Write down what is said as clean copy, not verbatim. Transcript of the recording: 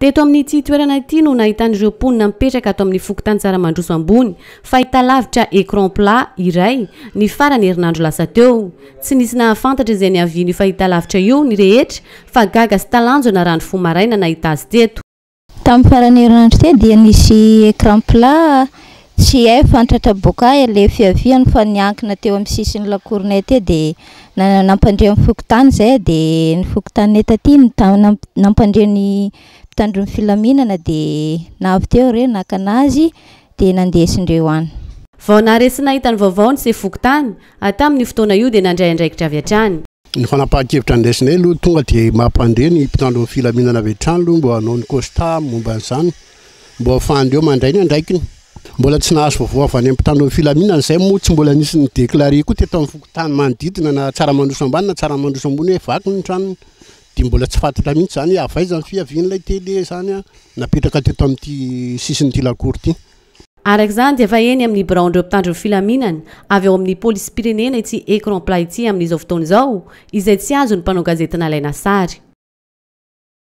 teto amin'n'ity toerana ity no nahitan'ireo mponina mipetraka ato amin'ny fokotany Tsaramandroso ambony fahitalavitra écran plat iray ny farany herinandro lasa teo tsy nisy nahafantatra izay niaviany fahitalavitra io ny rehetra fa gaga sy talanjo na rano fo maraina nahita azy teto. Tamin'ny farany herinandro teo dia nisy écran plat tsy hay fantatra boka ilay fiaviany fa niankina teo amin'ny sisiny lakoronay teo dia nampandre amin'ny fokotany zay dia ny fokotany etaty nampandre ny mpitandron'ny filaminana dia navy teo re naka anazy dia nandesindreo any. Vao naresy nahita ny vaovao ny fokotany tamin'ny fotoana io dia nandray andraikitra avy hatrany. Ny fanapahan-kevitra andesinay aloha tonga dia mampandre ny mpitandron'ny filaminana avy hatrany aloha mbo hanao ny constat momba an'izany mbo ahafahany eo mandray ny andraikiny. Mbola tsy nahazo vaovao avy any amin'ny mpitandron'ny filaminana izay moa tsy mbola nisy ny déclaré koa teto amin'ny fokotany manodidina na Tsaramandroso ambany na Tsaramandroso ambony hoe vaky ny tranony dia mbola tsy fantatra mihitsy izany avaiza ny fiavian'ilay télé zany napetraka teto amin'ity sisin'ity lakory ity. Araka izany dia efa eny amin'ny biraon'ireo mpitandron'ny filaminana avy ao amin'ny polisy pirenena ity écran plat ity amin'izao fotoana izao izay tsy azo ny mpanao gazety nalaina sary.